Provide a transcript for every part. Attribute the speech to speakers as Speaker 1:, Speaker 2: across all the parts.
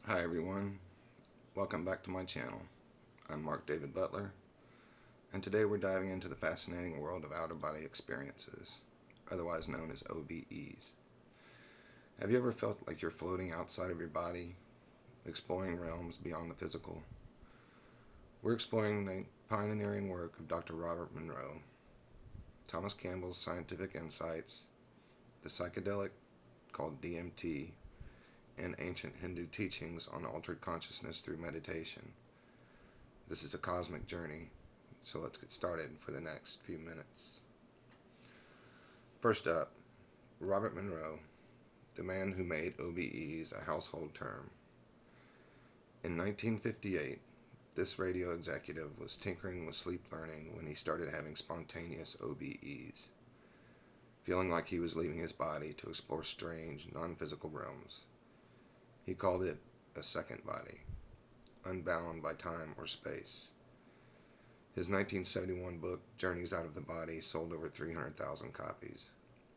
Speaker 1: Hi everyone, welcome back to my channel. I'm Mark David Butler, and today we're diving into the fascinating world of outer-body experiences, otherwise known as OBEs. Have you ever felt like you're floating outside of your body, exploring realms beyond the physical? We're exploring the pioneering work of Dr. Robert Monroe, Thomas Campbell's scientific insights, the psychedelic called DMT, and ancient Hindu teachings on altered consciousness through meditation. This is a cosmic journey, so let's get started for the next few minutes. First up, Robert Monroe, the man who made OBEs a household term. In 1958, this radio executive was tinkering with sleep learning when he started having spontaneous OBEs, feeling like he was leaving his body to explore strange, non-physical realms. He called it a second body, unbound by time or space. His 1971 book, Journeys Out of the Body, sold over 300,000 copies,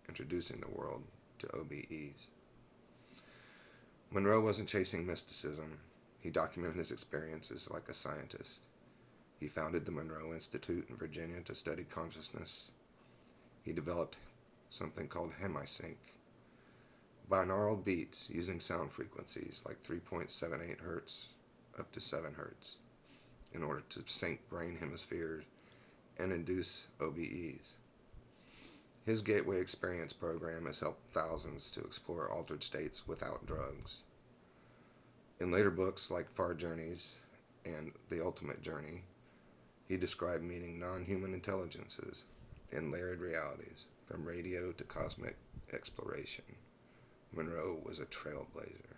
Speaker 1: introducing the world to OBEs. Monroe wasn't chasing mysticism. He documented his experiences like a scientist. He founded the Monroe Institute in Virginia to study consciousness. He developed something called hemisync, binaural beats using sound frequencies like 3.78 hertz up to 7 hertz in order to sync brain hemispheres and induce OBEs. His Gateway Experience program has helped thousands to explore altered states without drugs. In later books like Far Journeys and The Ultimate Journey, he described meeting non-human intelligences in layered realities, from radio to cosmic exploration. Monroe was a trailblazer.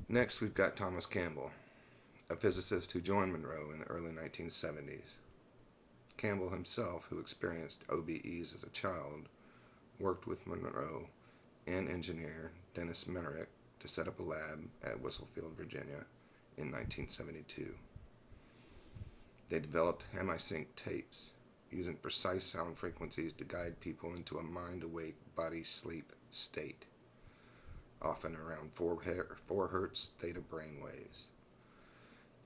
Speaker 1: Next, we've got Thomas Campbell, a physicist who joined Monroe in the early 1970s. Campbell himself, who experienced OBEs as a child, worked with Monroe and engineer Dennis Menerick to set up a lab at Whistlefield, Virginia in 1972. They developed hemisync tapes, using precise sound frequencies to guide people into a mind-awake, body-sleep state, often around 4 hertz theta brainwaves.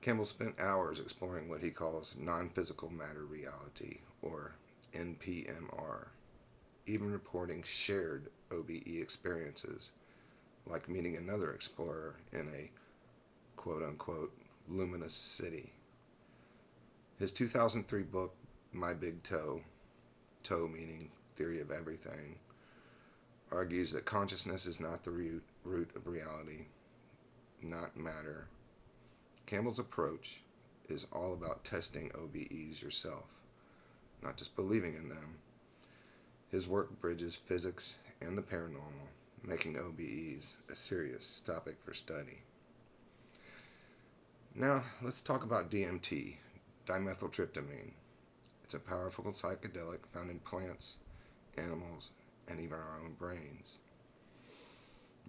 Speaker 1: Campbell spent hours exploring what he calls non-physical matter reality, or NPMR, even reporting shared OBE experiences, like meeting another explorer in a quote-unquote luminous city. His 2003 book, My Big Toe, toe meaning theory of everything, argues that consciousness is not the root of reality, not matter. Campbell's approach is all about testing OBEs yourself, not just believing in them. His work bridges physics and the paranormal, making OBEs a serious topic for study. Now, let's talk about DMT, dimethyltryptamine. It's a powerful psychedelic found in plants, animals, and even our own brains.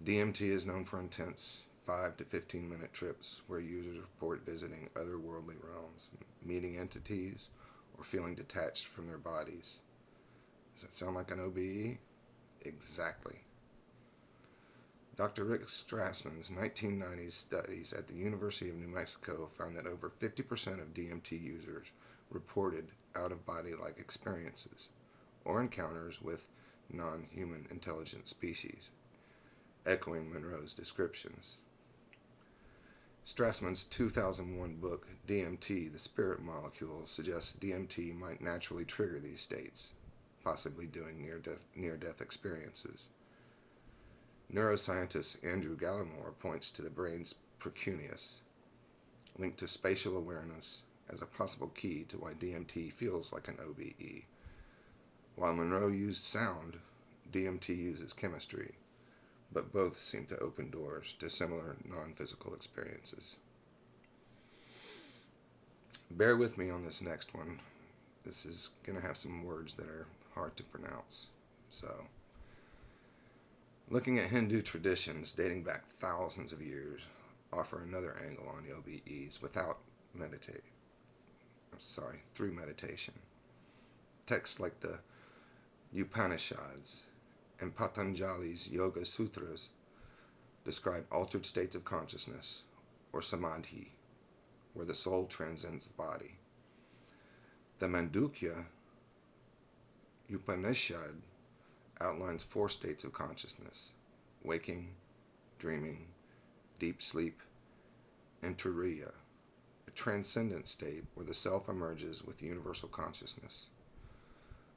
Speaker 1: DMT is known for intense 5 to 15-minute trips where users report visiting otherworldly realms, meeting entities, or feeling detached from their bodies. Does that sound like an OBE? Exactly. Dr. Rick Strassman's 1990s studies at the University of New Mexico found that over 50% of DMT users reported out-of-body-like experiences or encounters with non-human intelligent species, echoing Monroe's descriptions. Strassman's 2001 book, DMT, The Spirit Molecule, suggests DMT might naturally trigger these states, possibly doing near-death experiences. Neuroscientist Andrew Gallimore points to the brain's precuneus, linked to spatial awareness, as a possible key to why DMT feels like an OBE. While Monroe used sound, DMT uses chemistry, but both seem to open doors to similar non-physical experiences. Bear with me on this next one. This is going to have some words that are hard to pronounce. So, looking at Hindu traditions dating back thousands of years offer another angle on the OBEs through meditation. Texts like the Upanishads and Patanjali's Yoga Sutras describe altered states of consciousness, or samadhi, where the soul transcends the body. The Mandukya Upanishad outlines 4 states of consciousness: waking, dreaming, deep sleep, and turiya, a transcendent state where the self emerges with universal consciousness.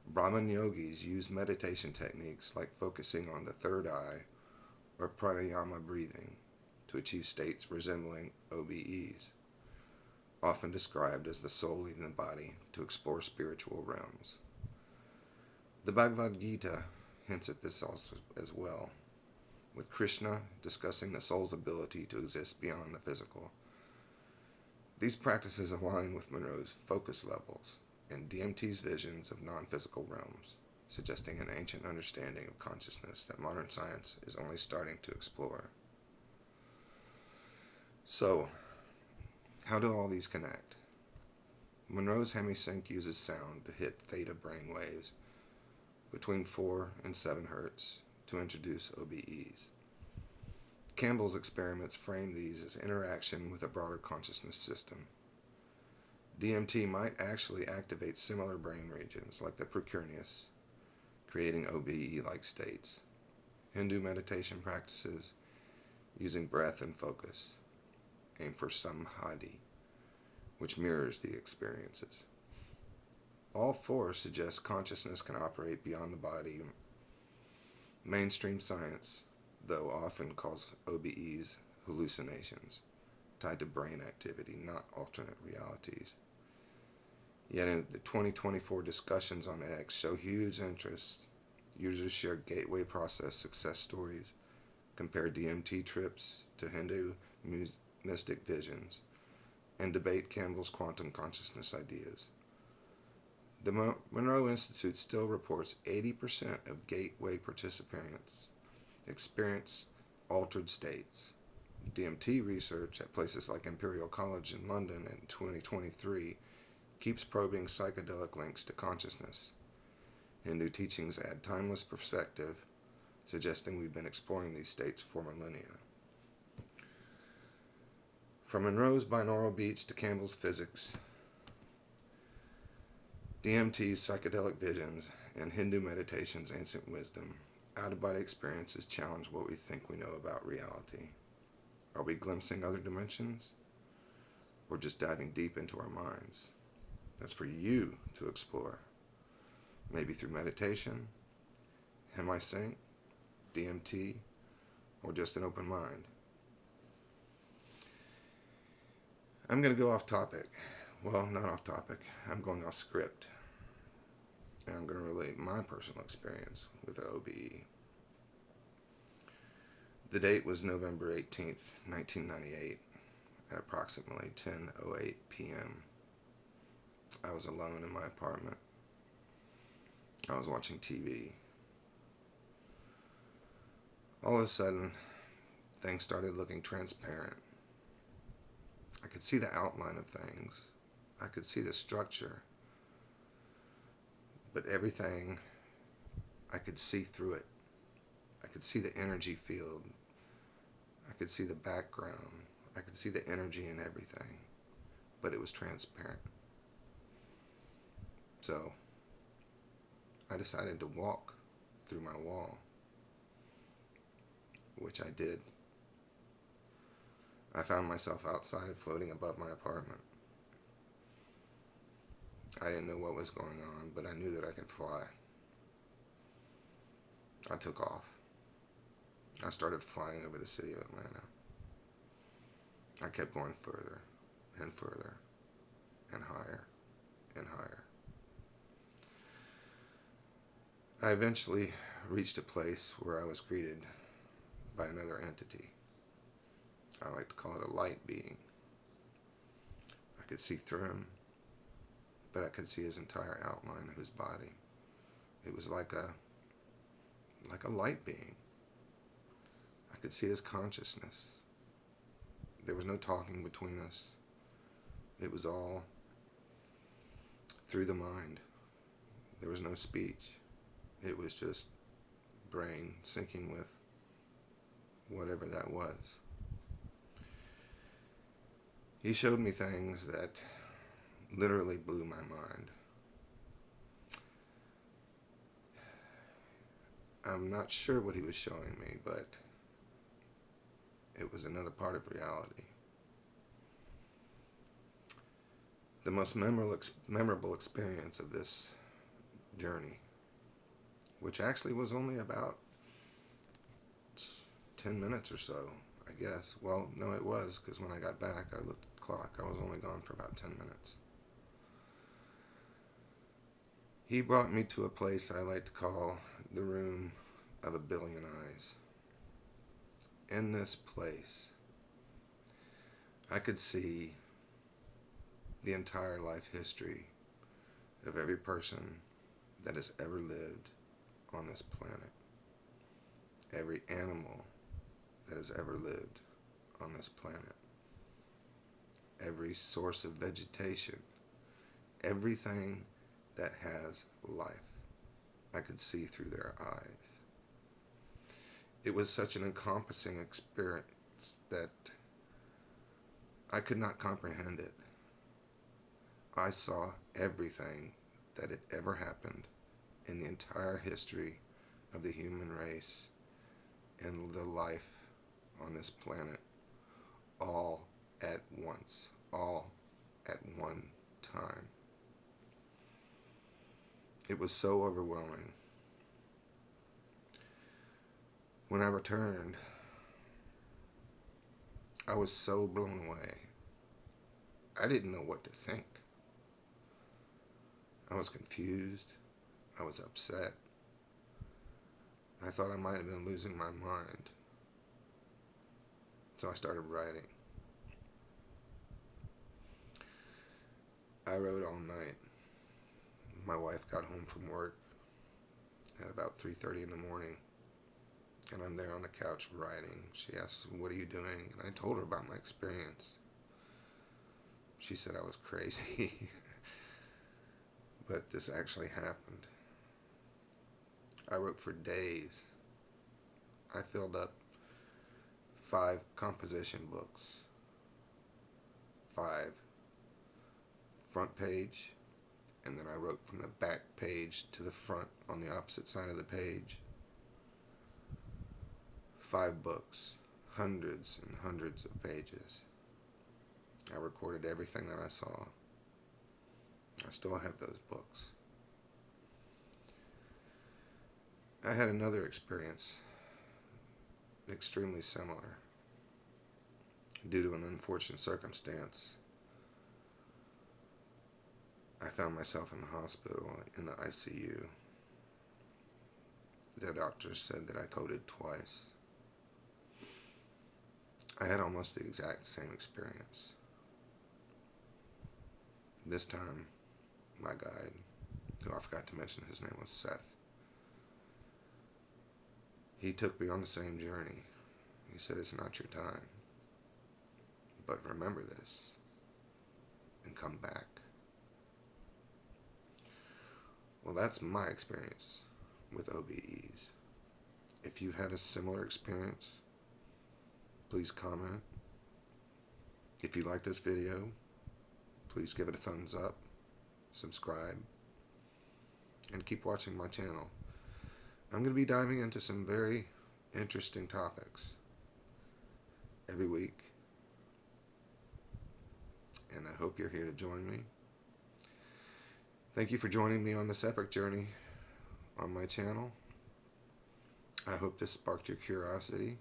Speaker 1: Brahman yogis use meditation techniques like focusing on the third eye or pranayama breathing to achieve states resembling OBEs, often described as the soul leaving the body to explore spiritual realms. The Bhagavad Gita hints at this also as well, with Krishna discussing the soul's ability to exist beyond the physical. These practices align with Monroe's focus levels and DMT's visions of non-physical realms, suggesting an ancient understanding of consciousness that modern science is only starting to explore. So, how do all these connect? Monroe's hemisync uses sound to hit theta brain waves between 4 and 7 hertz to introduce OBEs. Campbell's experiments frame these as interaction with a broader consciousness system. DMT might actually activate similar brain regions like the precuneus, creating OBE-like states. Hindu meditation practices using breath and focus aim for samadhi, which mirrors the experiences. All 4 suggest consciousness can operate beyond the body. Mainstream science, though, often calls OBEs hallucinations, tied to brain activity, not alternate realities. Yet in the 2024 discussions on X show huge interest. Users share gateway process success stories, compare DMT trips to Hindu mystic visions, and debate Campbell's quantum consciousness ideas. The Monroe Institute still reports 80% of gateway participants experience altered states. DMT research at places like Imperial College in London in 2023 keeps probing psychedelic links to consciousness. Hindu teachings add timeless perspective, suggesting we've been exploring these states for millennia. From Monroe's binaural beats to Campbell's physics, DMT's psychedelic visions, and Hindu meditation's ancient wisdom, out-of-body experiences challenge what we think we know about reality. Are we glimpsing other dimensions, or just diving deep into our minds? That's for you to explore, maybe through meditation, hemisync, DMT, or just an open mind. I'm going to go off topic. Well, not off topic. I'm going off script. And I'm going to relate my personal experience with OBE. The date was November 18th, 1998, at approximately 10:08 p.m. I was alone in my apartment. I was watching TV. All of a sudden, things started looking transparent. I could see the outline of things. I could see the structure. But everything, I could see through it. I could see the energy field. I could see the background. I could see the energy in everything. But it was transparent. So, I decided to walk through my wall, which I did. I found myself outside floating above my apartment. I didn't know what was going on, but I knew that I could fly. I took off. I started flying over the city of Atlanta. I kept going further and further and higher and higher. I eventually reached a place where I was greeted by another entity. I like to call it a light being. I could see through him, but I could see his entire outline of his body. It was like a light being. I could see his consciousness. There was no talking between us. It was all through the mind. There was no speech. It was just brain syncing with whatever that was. He showed me things that literally blew my mind. I'm not sure what he was showing me, but it was another part of reality. The most memorable experience of this journey, which actually was only about 10 minutes or so, I guess. Well, no, it was, because when I got back, I looked at the clock. I was only gone for about 10 minutes. He brought me to a place I like to call the room of a billion eyes. In this place, I could see the entire life history of every person that has ever lived on this planet. Every animal that has ever lived on this planet. Every source of vegetation. Everything that has life, I could see through their eyes. It was such an encompassing experience that I could not comprehend it. I saw everything that had ever happened in the entire history of the human race and the life on this planet, all at once, all at one time. It was so overwhelming. When I returned, I was so blown away. I didn't know what to think. I was confused. I was upset. I thought I might have been losing my mind. So I started writing. I wrote all night. My wife got home from work at about 3:30 in the morning, and I'm there on the couch writing. She asked, "What are you doing?" And I told her about my experience. She said I was crazy, but this actually happened. I wrote for days. I filled up 5 composition books, 5 front page, and then I wrote from the back page to the front on the opposite side of the page. 5 books, hundreds and hundreds of pages. I recorded everything that I saw. I still have those books. I had another experience extremely similar. Due to an unfortunate circumstance, I found myself in the hospital in the ICU. The doctor said that I coded twice. I had almost the exact same experience. This time, my guide, who I forgot to mention his name was Seth, he took me on the same journey. He said, "It's not your time, but remember this and come back." Well, that's my experience with OBEs. If you've had a similar experience, please comment. If you like this video, please give it a thumbs up, subscribe, and keep watching my channel. I'm going to be diving into some very interesting topics every week, and I hope you're here to join me. Thank you for joining me on this epic journey on my channel. I hope this sparked your curiosity.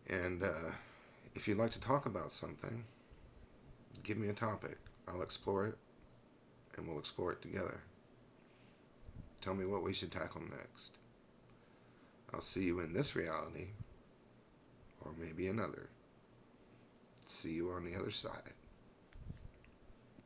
Speaker 1: And if you'd like to talk about something, give me a topic. I'll explore it, and we'll explore it together. Tell me what we should tackle next. I'll see you in this reality, or maybe another. See you on the other side.